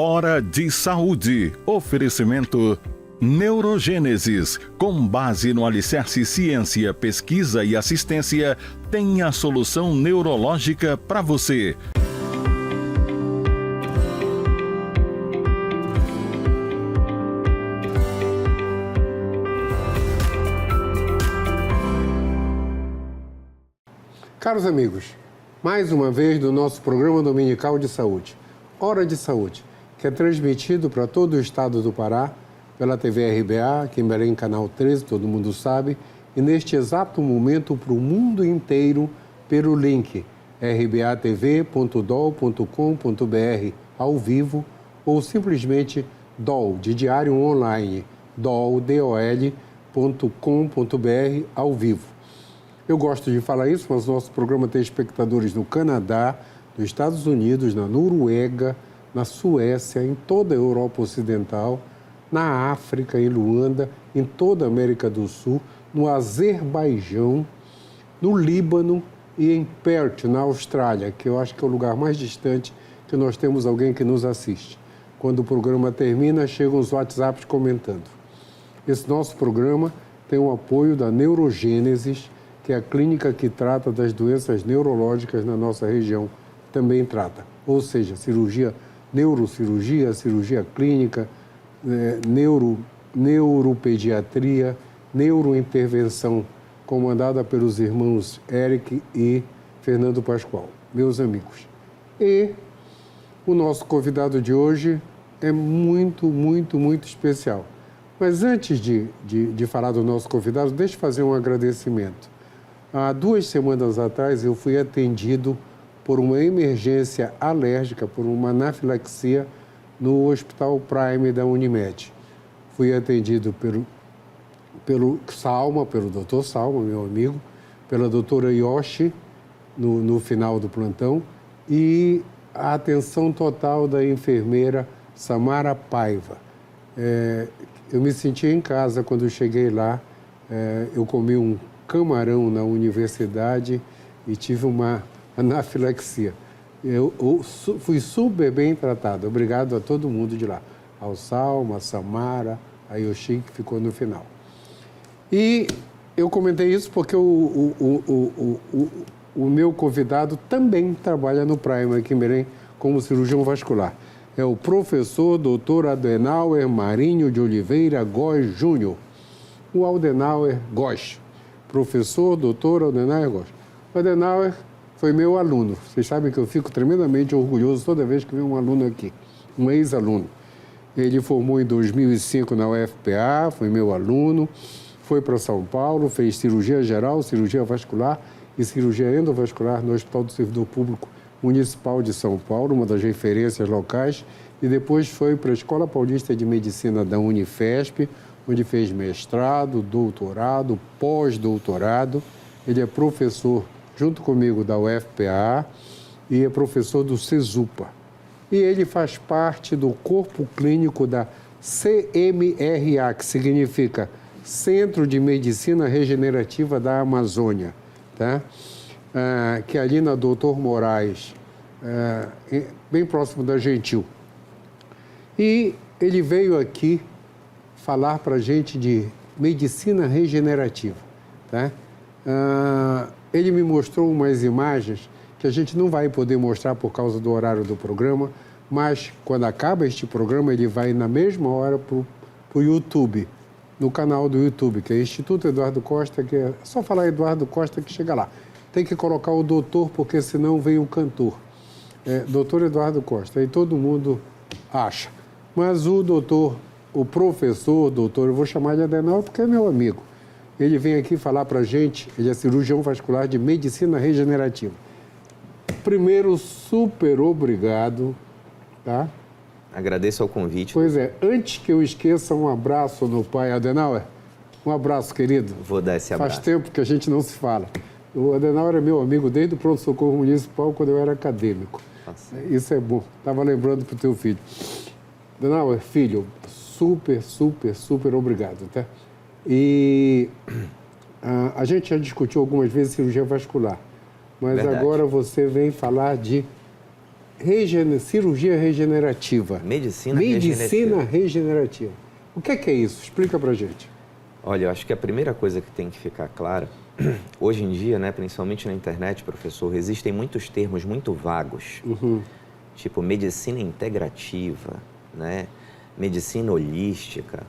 Hora de Saúde. Oferecimento Neurogênesis. Com base no alicerce ciência, pesquisa e assistência, tem a solução neurológica para você. Caros amigos, mais uma vez do nosso programa dominical de saúde, Hora de Saúde, que é transmitido para todo o estado do Pará, pela TV RBA, aqui em Belém, canal 13, todo mundo sabe, e neste exato momento para o mundo inteiro pelo link rbatv.dol.com.br ao vivo ou simplesmente DOL, de Diário Online, dol.com.br ao vivo. Eu gosto de falar isso, mas nosso programa tem espectadores no Canadá, nos Estados Unidos, na Noruega, na Suécia, em toda a Europa Ocidental, na África, em Luanda, em toda a América do Sul, no Azerbaijão, no Líbano e em Perth, na Austrália, que eu acho que é o lugar mais distante que nós temos alguém que nos assiste. Quando o programa termina, chegam os WhatsApps comentando. Esse nosso programa tem o apoio da Neurogênesis, que é a clínica que trata das doenças neurológicas na nossa região, também trata. Ou seja, cirurgia, neurocirurgia, cirurgia clínica, neuropediatria, neurointervenção, comandada pelos irmãos Eric e Fernando Pascoal, meus amigos. E o nosso convidado de hoje é muito, muito, muito especial. Mas antes de falar do nosso convidado, deixa eu fazer um agradecimento. Há 2 semanas atrás, eu fui atendido por uma emergência alérgica, por uma anafilaxia, no Hospital Prime da Unimed. Fui atendido pelo Salma, pelo Dr. Salma, meu amigo, pela doutora Yoshi, no final do plantão, e a atenção total da enfermeira Samara Paiva. Eu me senti em casa quando eu cheguei lá, eu comi um camarão na universidade e tive uma anafilaxia. Eu fui super bem tratado. Obrigado a todo mundo de lá. Ao Salma, a Samara, a Yoshi, que ficou no final. E eu comentei isso porque o meu convidado também trabalha no Prime aqui em Belém como cirurgião vascular. É o professor Dr. Adenauer Marinho de Oliveira Góes Júnior. O Adenauer Góes. Professor, doutor Adenauer Góes. O Adenauer foi meu aluno. Vocês sabem que eu fico tremendamente orgulhoso toda vez que vem um aluno aqui, um ex-aluno. Ele formou em 2005 na UFPA, foi meu aluno, foi para São Paulo, fez cirurgia geral, cirurgia vascular e cirurgia endovascular no Hospital do Servidor Público Municipal de São Paulo, uma das referências locais, e depois foi para a Escola Paulista de Medicina da Unifesp, onde fez mestrado, doutorado, pós-doutorado. Ele é professor, junto comigo, da UFPA e é professor do CESUPA. E ele faz parte do corpo clínico da CMRA, que significa Centro de Medicina Regenerativa da Amazônia, tá? Que é ali na Doutor Moraes, bem próximo da Gentil. E ele veio aqui falar para a gente de medicina regenerativa, tá? Ele me mostrou umas imagens que a gente não vai poder mostrar por causa do horário do programa, mas quando acaba este programa, ele vai na mesma hora para o YouTube, no canal do YouTube, que é Instituto Eduardo Costa, que é só falar Eduardo Costa que chega lá. Tem que colocar o doutor, porque senão vem o cantor. Doutor Eduardo Costa, aí todo mundo acha. Mas o doutor, o professor, doutor, eu vou chamar de Adenauer porque é meu amigo. Ele vem aqui falar para a gente, ele é cirurgião vascular de medicina regenerativa. Primeiro, super obrigado, tá? Agradeço ao convite. Pois é, antes que eu esqueça, um abraço no pai Adenauer. Um abraço, querido. Vou dar esse abraço. Faz tempo que a gente não se fala. O Adenauer é meu amigo desde o pronto-socorro municipal, quando eu era acadêmico. Nossa. Isso é bom. Estava lembrando para o teu filho. Adenauer, filho, super, super, super obrigado, tá? E a gente já discutiu algumas vezes cirurgia vascular, mas Verdade. Agora você vem falar de cirurgia regenerativa. Medicina regenerativa. O que é isso? Explica pra gente. Olha, eu acho que a primeira coisa que tem que ficar clara, hoje em dia, né, principalmente na internet, professor, existem muitos termos muito vagos, tipo medicina integrativa, né, medicina holística.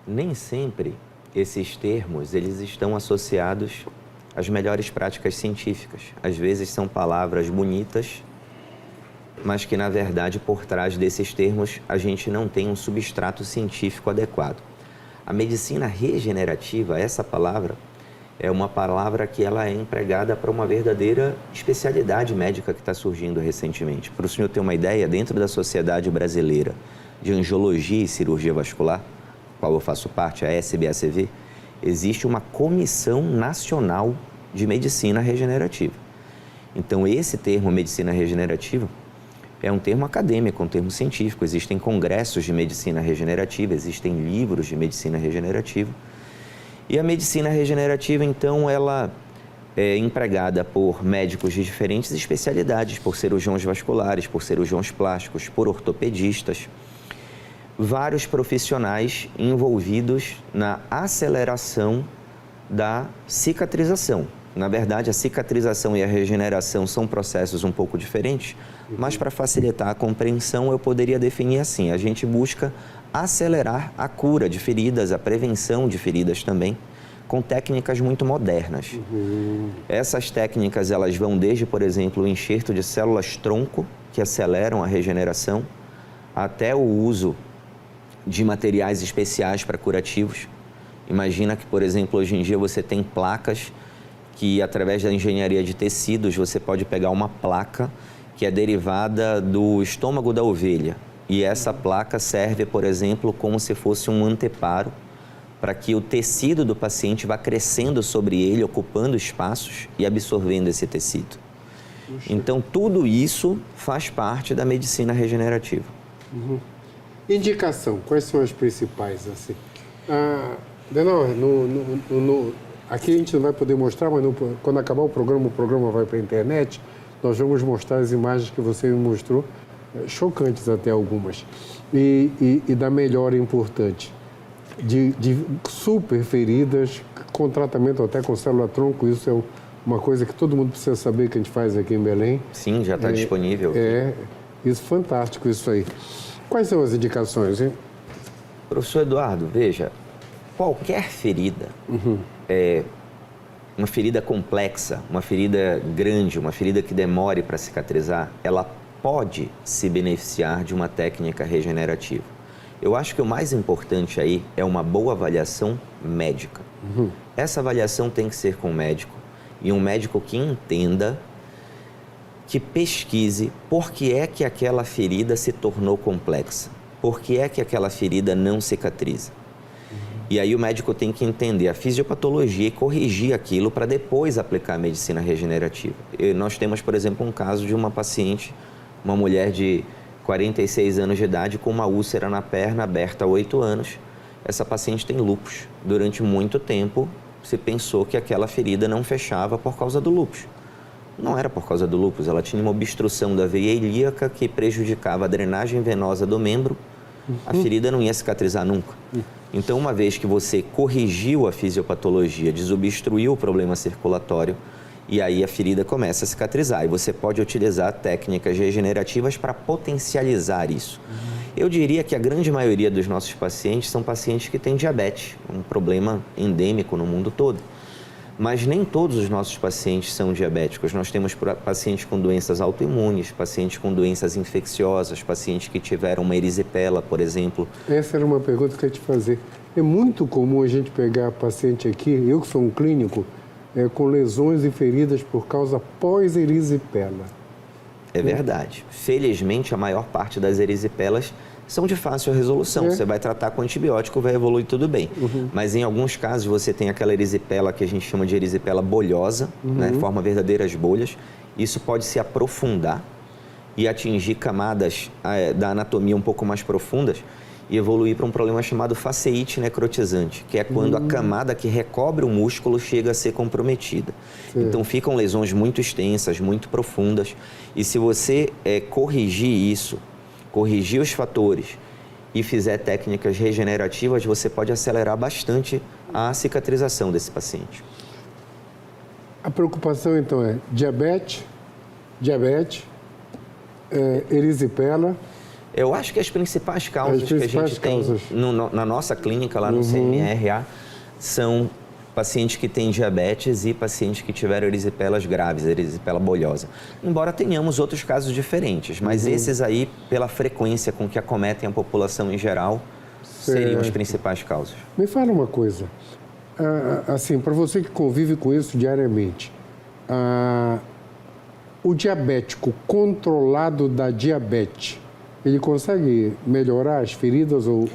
Nem sempre esses termos eles estão associados às melhores práticas científicas. Às vezes são palavras bonitas, mas que, na verdade, por trás desses termos, a gente não tem um substrato científico adequado. A medicina regenerativa, essa palavra, é uma palavra que ela é empregada para uma verdadeira especialidade médica que está surgindo recentemente. Para o senhor ter uma ideia, dentro da Sociedade Brasileira de Angiologia e Cirurgia Vascular, qual eu faço parte, a SBACV, existe uma Comissão Nacional de Medicina Regenerativa. Então, esse termo medicina regenerativa é um termo acadêmico, um termo científico. Existem congressos de medicina regenerativa, existem livros de medicina regenerativa. E a medicina regenerativa, então, ela é empregada por médicos de diferentes especialidades, por cirurgiões vasculares, por cirurgiões plásticos, por ortopedistas. Vários profissionais envolvidos na aceleração da cicatrização. Na verdade, a cicatrização e a regeneração são processos um pouco diferentes, mas para facilitar a compreensão eu poderia definir assim: a gente busca acelerar a cura de feridas, a prevenção de feridas também, com técnicas muito modernas. Essas técnicas elas vão desde, por exemplo, o enxerto de células-tronco, que aceleram a regeneração, até o uso de materiais especiais para curativos. Imagina que, por exemplo, hoje em dia você tem placas que, através da engenharia de tecidos, você pode pegar uma placa que é derivada do estômago da ovelha. E essa placa serve, por exemplo, como se fosse um anteparo para que o tecido do paciente vá crescendo sobre ele, ocupando espaços e absorvendo esse tecido. Então, tudo isso faz parte da medicina regenerativa. Indicação, quais são as principais? Assim? Denor, aqui a gente não vai poder mostrar, mas quando acabar o programa vai para a internet, nós vamos mostrar as imagens que você me mostrou, chocantes até algumas, e da melhora importante, de super feridas, com tratamento até com célula-tronco. Isso é uma coisa que todo mundo precisa saber que a gente faz aqui em Belém. Sim, já está disponível. Isso, fantástico isso aí. Quais são as indicações, hein? Professor Eduardo, veja, qualquer ferida, uma ferida complexa, uma ferida grande, uma ferida que demore para cicatrizar, ela pode se beneficiar de uma técnica regenerativa. Eu acho que o mais importante aí é uma boa avaliação médica. Essa avaliação tem que ser com o médico, e um médico que entenda, que pesquise por que é que aquela ferida se tornou complexa, por que é que aquela ferida não cicatriza. E aí o médico tem que entender a fisiopatologia e corrigir aquilo para depois aplicar a medicina regenerativa. Nós temos, por exemplo, um caso de uma paciente, uma mulher de 46 anos de idade com uma úlcera na perna aberta há 8 anos. Essa paciente tem lúpus. Durante muito tempo se pensou que aquela ferida não fechava por causa do lúpus. Não era por causa do lúpus, ela tinha uma obstrução da veia ilíaca que prejudicava a drenagem venosa do membro. A ferida não ia cicatrizar nunca. Então, uma vez que você corrigiu a fisiopatologia, desobstruiu o problema circulatório, e aí a ferida começa a cicatrizar. E você pode utilizar técnicas regenerativas para potencializar isso. Eu diria que a grande maioria dos nossos pacientes são pacientes que têm diabetes, um problema endêmico no mundo todo. Mas nem todos os nossos pacientes são diabéticos. Nós temos pacientes com doenças autoimunes, pacientes com doenças infecciosas, pacientes que tiveram uma erisipela, por exemplo. Essa era uma pergunta que eu ia te fazer. É muito comum a gente pegar paciente aqui, eu que sou um clínico, com lesões e feridas por causa pós-erisipela. É verdade. Felizmente, a maior parte das erisipelas são de fácil resolução. Você vai tratar com antibiótico, vai evoluir tudo bem. Mas em alguns casos você tem aquela erisipela que a gente chama de erisipela bolhosa, né? Forma verdadeiras bolhas. Isso pode se aprofundar e atingir camadas da anatomia um pouco mais profundas. e evoluir para um problema chamado faceite necrotizante, que é quando a camada que recobre o músculo chega a ser comprometida. Sim. Então ficam lesões muito extensas, muito profundas, e se você corrigir isso, corrigir os fatores e fizer técnicas regenerativas, você pode acelerar bastante a cicatrização desse paciente. A preocupação, então, é diabetes, erisipela. Eu acho que as principais causas que a gente tem na nossa clínica, lá no CMRA, são pacientes que têm diabetes e pacientes que tiveram erisipelas graves, erisipela bolhosa. Embora tenhamos outros casos diferentes, mas esses aí, pela frequência com que acometem a população em geral, seriam as principais causas. Me fala uma coisa, assim, para você que convive com isso diariamente, o diabético controlado da diabetes, ele consegue melhorar as feridas ou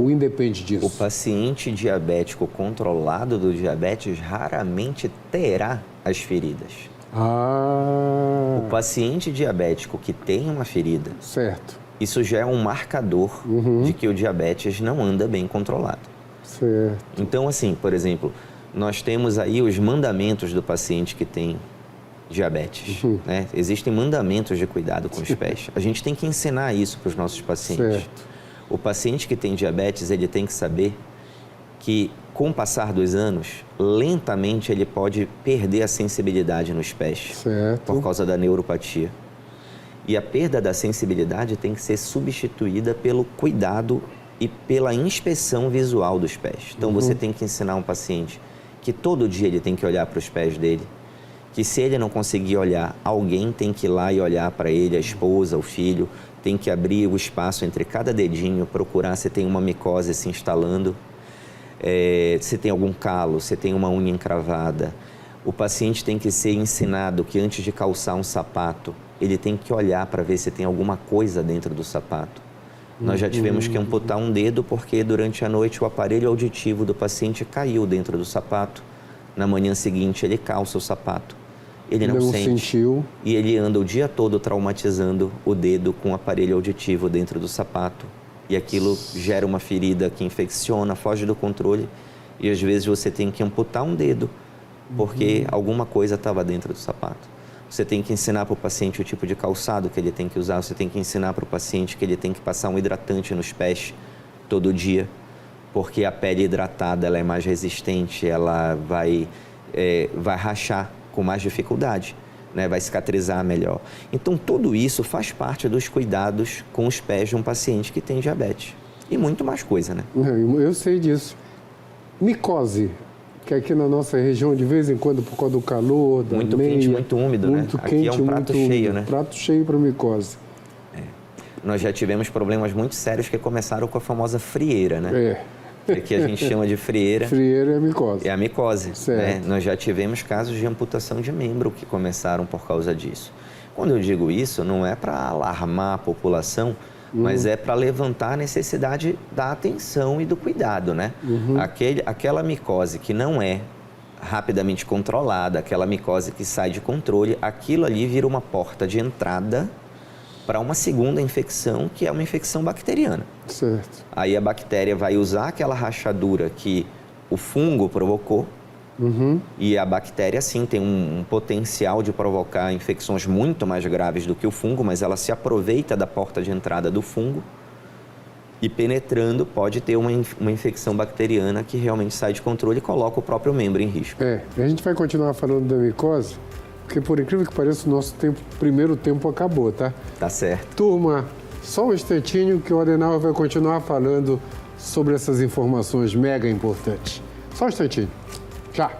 independe disso? O paciente diabético controlado do diabetes raramente terá as feridas. O paciente diabético que tem uma ferida, certo, isso já é um marcador de que o diabetes não anda bem controlado. Certo. Então, assim, por exemplo, nós temos aí os mandamentos do paciente que tem diabetes, né? Existem mandamentos de cuidado com os pés. A gente tem que ensinar isso para os nossos pacientes. Certo. O paciente que tem diabetes, ele tem que saber que, com o passar dos anos, lentamente ele pode perder a sensibilidade nos pés, certo, por causa da neuropatia. E a perda da sensibilidade tem que ser substituída pelo cuidado e pela inspeção visual dos pés. Então, você tem que ensinar um paciente que todo dia ele tem que olhar para os pés dele, que se ele não conseguir olhar, alguém tem que ir lá e olhar para ele, a esposa, o filho, tem que abrir o espaço entre cada dedinho, procurar se tem uma micose se instalando, se tem algum calo, se tem uma unha encravada. O paciente tem que ser ensinado que antes de calçar um sapato, ele tem que olhar para ver se tem alguma coisa dentro do sapato. Nós já tivemos que amputar um dedo porque durante a noite o aparelho auditivo do paciente caiu dentro do sapato. Na manhã seguinte ele calça o sapato. Ele não sentiu e ele anda o dia todo traumatizando o dedo com o aparelho auditivo dentro do sapato. E aquilo gera uma ferida que infecciona, foge do controle. E às vezes você tem que amputar um dedo porque alguma coisa estava dentro do sapato. Você tem que ensinar para o paciente o tipo de calçado que ele tem que usar. Você tem que ensinar para o paciente que ele tem que passar um hidratante nos pés todo dia, porque a pele hidratada ela é mais resistente, ela vai rachar com mais dificuldade, né? Vai cicatrizar melhor. Então, tudo isso faz parte dos cuidados com os pés de um paciente que tem diabetes. E muito mais coisa, né? Eu sei disso. Micose, que aqui na nossa região, de vez em quando, por causa do calor, da muito meia, quente, muito úmido, muito né? Quente, aqui é um prato cheio, né? Prato cheio para micose. Nós já tivemos problemas muito sérios que começaram com a famosa frieira, né? Que aqui a gente chama de frieira. Frieira é a micose. É a micose. Certo. Né? Nós já tivemos casos de amputação de membro que começaram por causa disso. Quando eu digo isso, não é para alarmar a população, mas é para levantar a necessidade da atenção e do cuidado, né? Aquela micose que não é rapidamente controlada, aquela micose que sai de controle, aquilo ali vira uma porta de entrada para uma segunda infecção, que é uma infecção bacteriana. Certo. Aí a bactéria vai usar aquela rachadura que o fungo provocou, e a bactéria, sim, tem um potencial de provocar infecções muito mais graves do que o fungo, mas ela se aproveita da porta de entrada do fungo e, penetrando, pode ter uma infecção bacteriana que realmente sai de controle e coloca o próprio membro em risco. A gente vai continuar falando da micose, porque, por incrível que pareça, o nosso primeiro tempo acabou, tá? Tá certo. Turma, só um instantinho que o Adenauer vai continuar falando sobre essas informações mega importantes. Só um instantinho. Já.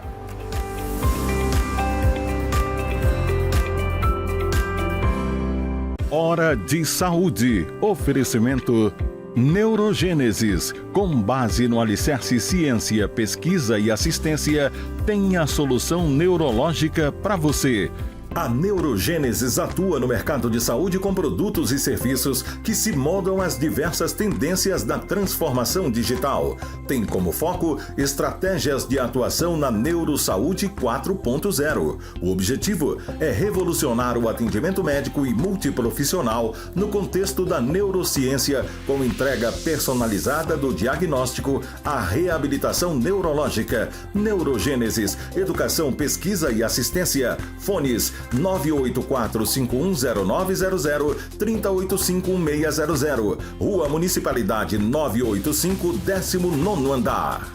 Hora de Saúde. Oferecimento Neurogênesis. Com base no alicerce ciência, pesquisa e assistência, tem a solução neurológica para você. A Neurogênesis atua no mercado de saúde com produtos e serviços que se moldam às diversas tendências da transformação digital. Tem como foco estratégias de atuação na Neurosaúde 4.0. O objetivo é revolucionar o atendimento médico e multiprofissional no contexto da neurociência, com entrega personalizada do diagnóstico à reabilitação neurológica. Neurogênesis, educação, pesquisa e assistência. Fones 984-510900, 3085-1600. Rua Municipalidade 985, 19º andar.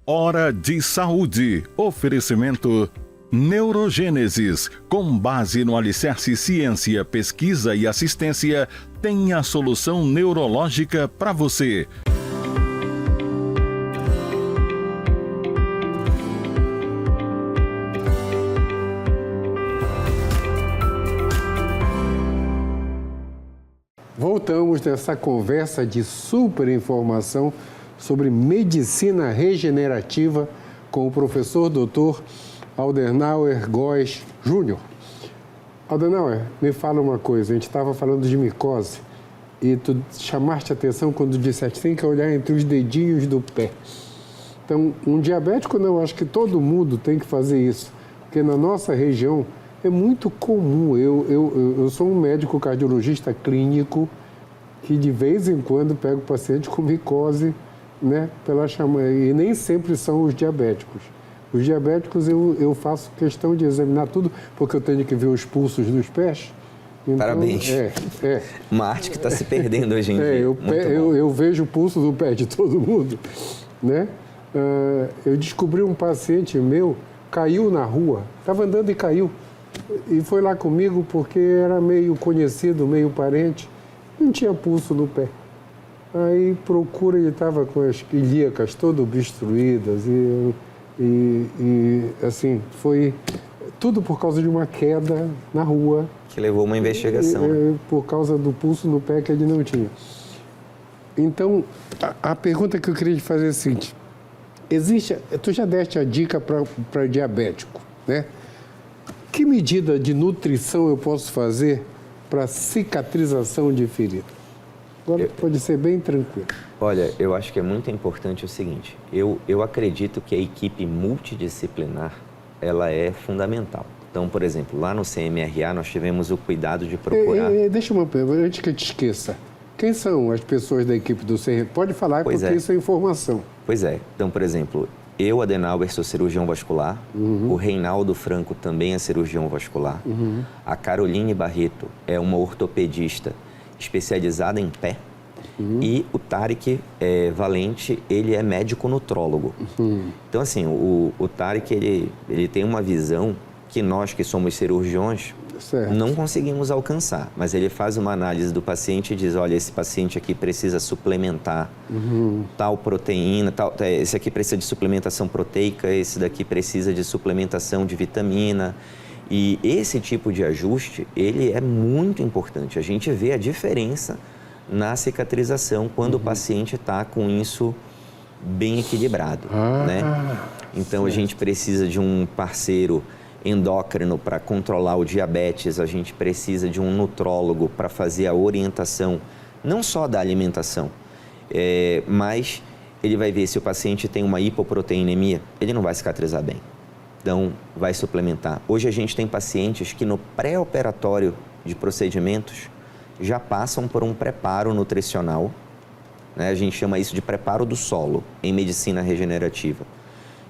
Hora de Saúde. Oferecimento Neurogênesis. Com base no alicerce ciência, pesquisa e assistência, tem a solução neurológica para você. Voltamos nessa conversa de super informação sobre medicina regenerativa com o professor Dr. Aldenauer Góes Júnior. Aldenauer, me fala uma coisa, a gente estava falando de micose e tu chamaste a atenção quando disseste que tem que olhar entre os dedinhos do pé. Então, um diabético não, acho que todo mundo tem que fazer isso, porque na nossa região é muito comum. Eu sou um médico cardiologista clínico que de vez em quando pego paciente com micose, né, e nem sempre são os diabéticos. Os diabéticos eu faço questão de examinar tudo, porque eu tenho que ver os pulsos dos pés. Então, parabéns. Uma arte que está se perdendo hoje em dia. Eu vejo o pulso do pé de todo mundo, né? Eu descobri um paciente meu, caiu na rua, estava andando e caiu. E foi lá comigo porque era meio conhecido, meio parente, não tinha pulso no pé. Aí procura, ele estava com as ilíacas todas obstruídas e assim, foi tudo por causa de uma queda na rua. Que levou uma investigação. Por causa do pulso no pé que ele não tinha. Então, a pergunta que eu queria te fazer é a seguinte: tu já deste a dica para diabético, né? Que medida de nutrição eu posso fazer para cicatrização de ferida? Agora pode ser bem tranquilo. Olha, eu acho que é muito importante o seguinte, eu acredito que a equipe multidisciplinar, ela é fundamental. Então, por exemplo, lá no CMRA nós tivemos o cuidado de procurar... Deixa uma pergunta, antes que eu te esqueça. Quem são as pessoas da equipe do CMRA? Pode falar, porque isso é informação. Pois é. Então, por exemplo, eu, Adenauer, sou cirurgião vascular. O Reinaldo Franco também é cirurgião vascular. A Caroline Barreto é uma ortopedista especializada em pé. E o Tarek Valente, ele é médico nutrólogo. Então, assim, o Tarek, ele tem uma visão que nós, que somos cirurgiões, não conseguimos alcançar. Mas ele faz uma análise do paciente e diz, olha, esse paciente aqui precisa suplementar tal proteína, esse aqui precisa de suplementação proteica, esse daqui precisa de suplementação de vitamina. E esse tipo de ajuste, ele é muito importante. A gente vê a diferença na cicatrização quando o paciente está com isso bem equilibrado, né? Então, a gente precisa de um parceiro endócrino para controlar o diabetes, a gente precisa de um nutrólogo para fazer a orientação, não só da alimentação, mas ele vai ver se o paciente tem uma hipoproteinemia, ele não vai cicatrizar bem, então vai suplementar. Hoje a gente tem pacientes que no pré-operatório de procedimentos já passam por um preparo nutricional, né? A gente chama isso de preparo do solo em medicina regenerativa.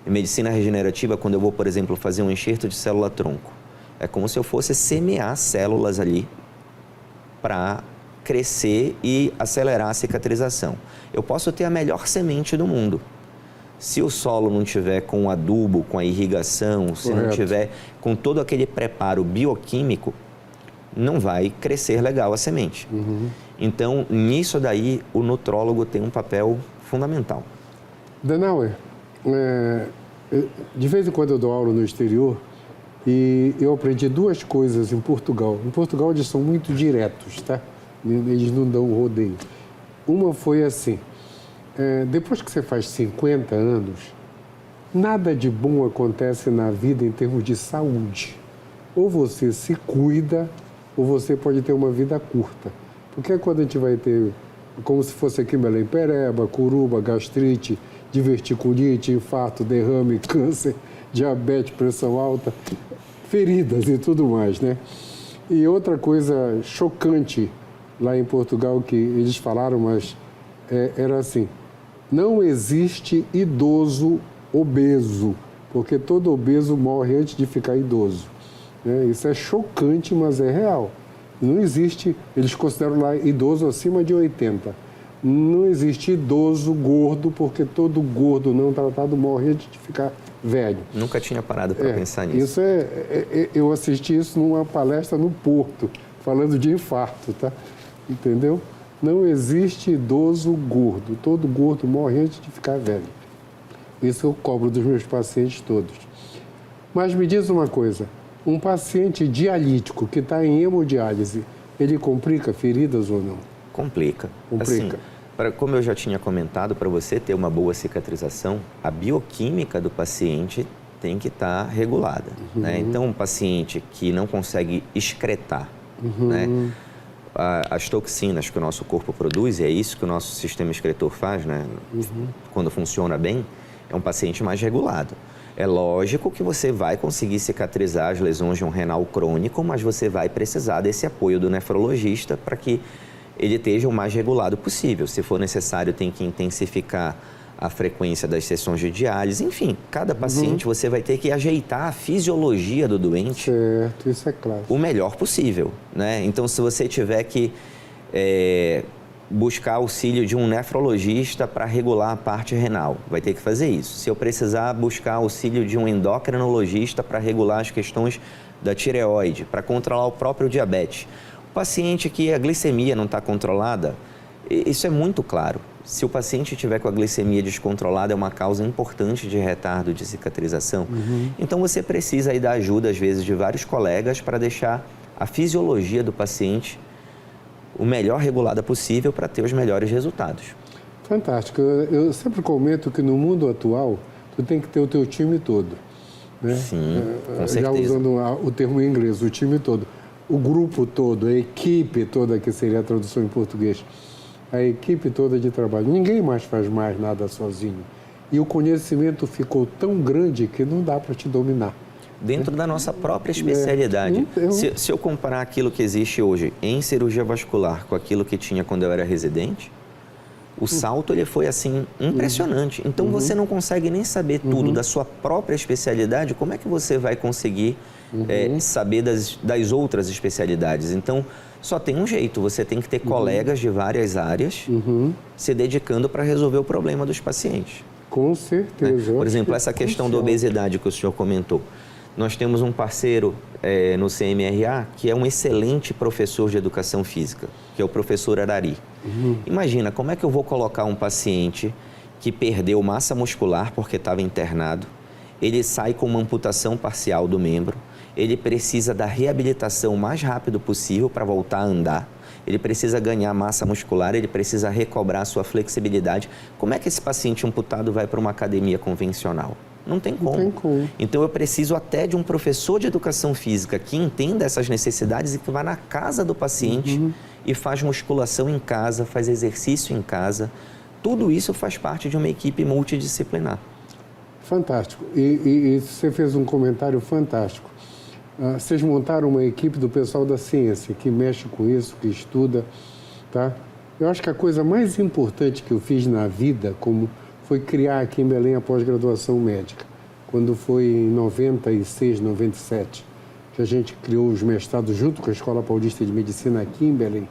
Em medicina regenerativa, quando eu vou, por exemplo, fazer um enxerto de célula-tronco, é como se eu fosse semear células ali para crescer e acelerar a cicatrização. Eu posso ter a melhor semente do mundo. Se o solo não tiver com o adubo, com a irrigação, se não tiver com todo aquele preparo bioquímico, não vai crescer legal a semente. Então, nisso daí, o nutrólogo tem um papel fundamental. Adenauer, de vez em quando eu dou aula no exterior e eu aprendi duas coisas em Portugal. Em Portugal eles são muito diretos, tá? Eles não dão rodeio. Uma foi assim, depois que você faz 50 anos, nada de bom acontece na vida em termos de saúde. ou você se cuida, ou você pode ter uma vida curta. Porque quando a gente vai ter, como se fosse aqui em Belém, pereba, curuba, gastrite, diverticulite, infarto, derrame, câncer, diabetes, pressão alta, feridas e tudo mais, né? E outra coisa chocante lá em Portugal que eles falaram, mas era assim, não existe idoso obeso, porque todo obeso morre antes de ficar idoso. Né? Isso é chocante, mas é real. Não existe, eles consideram lá idoso acima de 80. Não existe idoso gordo, porque todo gordo não tratado morre antes de ficar velho. Nunca tinha parado para pensar nisso. Isso eu assisti isso numa palestra no Porto, falando de infarto, tá? Entendeu? Não existe idoso gordo. Todo gordo morre antes de ficar velho. Isso eu cobro dos meus pacientes todos. Mas me diz uma coisa, um paciente dialítico que está em hemodiálise, ele complica feridas ou não? Complica. Assim, como eu já tinha comentado, para você ter uma boa cicatrização, a bioquímica do paciente tem que estar regulada. Né? Então, um paciente que não consegue excretar, né? As toxinas que o nosso corpo produz, e é isso que o nosso sistema excretor faz, né? Quando funciona bem, é um paciente mais regulado. É lógico que você vai conseguir cicatrizar as lesões de um renal crônico, mas você vai precisar desse apoio do nefrologista para que ele esteja o mais regulado possível. Se for necessário, tem que intensificar a frequência das sessões de diálise. Enfim, cada paciente você vai ter que ajeitar a fisiologia do doente. Certo, isso é claro. O melhor possível, né? Então, se você tiver que buscar auxílio de um nefrologista para regular a parte renal, vai ter que fazer isso. Se eu precisar buscar auxílio de um endocrinologista para regular as questões da tireoide, para controlar o próprio diabetes. O paciente que a glicemia não está controlada, isso é muito claro. Se o paciente tiver com a glicemia descontrolada, é uma causa importante de retardo de cicatrização. Então, você precisa aí da ajuda, às vezes, de vários colegas para deixar a fisiologia do paciente o melhor regulada possível para ter os melhores resultados. Fantástico. Eu sempre comento que no mundo atual, tu tem que ter o teu time todo. Né? Sim, com certeza. Já usando o termo em inglês, o time todo. O grupo todo, a equipe toda, que seria a tradução em português. A equipe toda de trabalho. Ninguém mais faz mais nada sozinho. E o conhecimento ficou tão grande que não dá para te dominar. Dentro da nossa própria especialidade. Se eu comparar aquilo que existe hoje em cirurgia vascular com aquilo que tinha quando eu era residente, o salto ele foi assim impressionante. Então você não consegue nem saber tudo da sua própria especialidade, como é que você vai conseguir saber das outras especialidades? Então só tem um jeito, você tem que ter colegas de várias áreas se dedicando para resolver o problema dos pacientes. Com certeza. Por exemplo, essa questão da obesidade que o senhor comentou. Nós temos um parceiro no CMRA que é um excelente professor de educação física, que é o professor Arari. Imagina, como é que eu vou colocar um paciente que perdeu massa muscular porque estava internado, ele sai com uma amputação parcial do membro, ele precisa da reabilitação o mais rápido possível para voltar a andar, ele precisa ganhar massa muscular, ele precisa recobrar sua flexibilidade. Como é que esse paciente amputado vai para uma academia convencional? Não tem como. Não tem como. Então, eu preciso até de um professor de educação física que entenda essas necessidades e que vá na casa do paciente e faz musculação em casa, faz exercício em casa. Tudo isso faz parte de uma equipe multidisciplinar. Fantástico. E você fez um comentário fantástico. Vocês montaram uma equipe do pessoal da ciência que mexe com isso, que estuda, tá? Eu acho que a coisa mais importante que eu fiz na vida foi criar aqui em Belém a pós-graduação médica, quando foi em 96, 97, que a gente criou os mestrados junto com a Escola Paulista de Medicina aqui em Belém,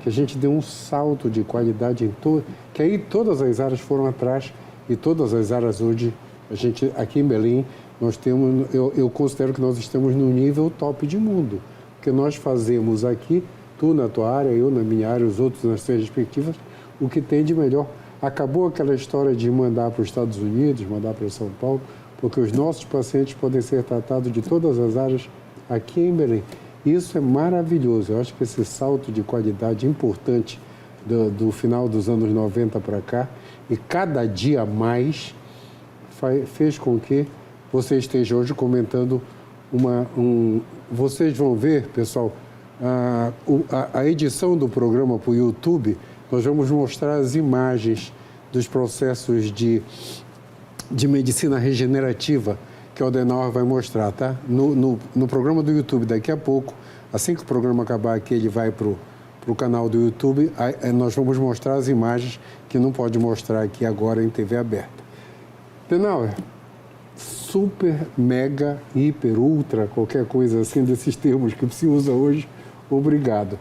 que a gente deu um salto de qualidade em todo, que aí todas as áreas foram atrás e todas as áreas hoje, a gente aqui em Belém, nós temos, eu considero que nós estamos no nível top de mundo, porque nós fazemos aqui, tu na tua área, eu na minha área, os outros nas suas respectivas, o que tem de melhor. Acabou aquela história de mandar para os Estados Unidos, mandar para São Paulo, porque os nossos pacientes podem ser tratados de todas as áreas aqui em Belém. Isso é maravilhoso. Eu acho que esse salto de qualidade importante do final dos anos 90 para cá, e cada dia mais, fez com que você esteja hoje comentando vocês vão ver, pessoal, a edição do programa para o YouTube, nós vamos mostrar as imagens dos processos de medicina regenerativa que o Adenauer vai mostrar, tá? No programa do YouTube, daqui a pouco, assim que o programa acabar aqui, ele vai para o canal do YouTube, nós vamos mostrar as imagens que não pode mostrar aqui agora em TV aberta. Adenauer, super, mega, hiper, ultra, qualquer coisa assim desses termos que se usa hoje, obrigado.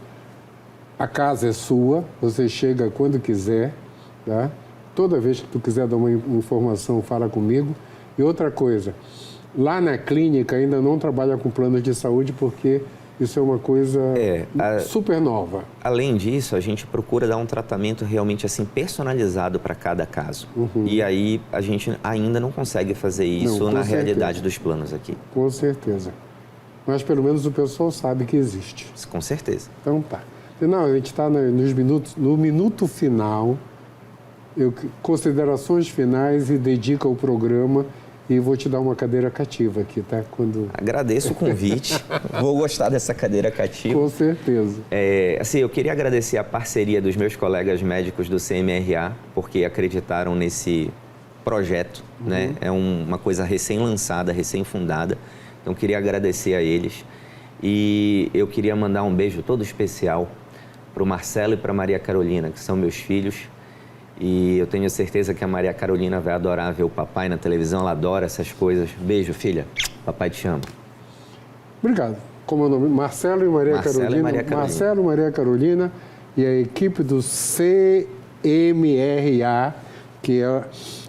A casa é sua, você chega quando quiser, tá? Toda vez que tu quiser dar uma informação, fala comigo. E outra coisa, lá na clínica ainda não trabalha com planos de saúde porque isso é uma coisa super nova. Além disso, a gente procura dar um tratamento realmente assim personalizado para cada caso. E aí a gente ainda não consegue fazer isso na realidade dos planos aqui. Com certeza. Mas pelo menos o pessoal sabe que existe. Com certeza. Então tá. Não, a gente está no minuto final. Considerações finais e dedica o programa e vou te dar uma cadeira cativa aqui, tá? Agradeço o convite, vou gostar dessa cadeira cativa. Com certeza. Assim, eu queria agradecer a parceria dos meus colegas médicos do CMRA, porque acreditaram nesse projeto, né? É uma coisa recém-lançada, recém-fundada, então queria agradecer a eles. E eu queria mandar um beijo todo especial para o Marcelo e para a Maria Carolina, que são meus filhos. E eu tenho certeza que a Maria Carolina vai adorar ver o papai na televisão, ela adora essas coisas. Beijo, filha. Papai te ama. Obrigado. Como é o nome? Marcelo e Maria Carolina. Marcelo, Maria Carolina e a equipe do CMRA, que é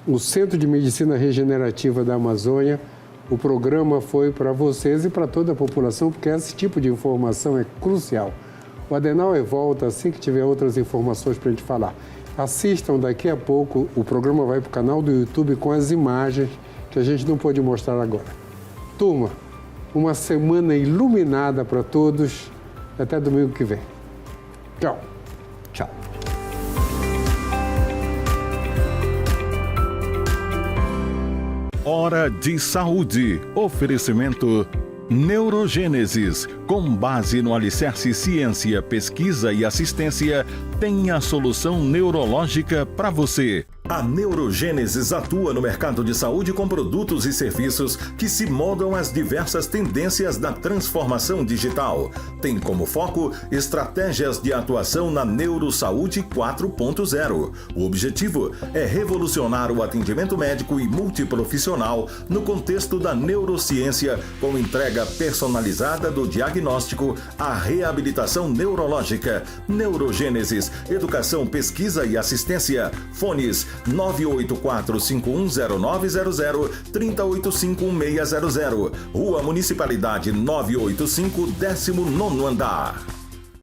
o Centro de Medicina Regenerativa da Amazônia. O programa foi para vocês e para toda a população, porque esse tipo de informação é crucial. O Adenauer volta assim que tiver outras informações para a gente falar. Assistam daqui a pouco, o programa vai para o canal do YouTube com as imagens que a gente não pôde mostrar agora. Turma, uma semana iluminada para todos. Até domingo que vem. Tchau. Tchau. Hora de Saúde. Oferecimento Neurogênesis. Com base no alicerce ciência, pesquisa e assistência, tem a solução neurológica para você. A Neurogênesis atua no mercado de saúde com produtos e serviços que se moldam às diversas tendências da transformação digital. Tem como foco estratégias de atuação na Neurosaúde 4.0. O objetivo é revolucionar o atendimento médico e multiprofissional no contexto da neurociência, com entrega personalizada do diagnóstico à reabilitação neurológica. Neurogênesis, educação, pesquisa e assistência. Fones 984-510900, 3085-1600. Rua Municipalidade 985, 19º andar.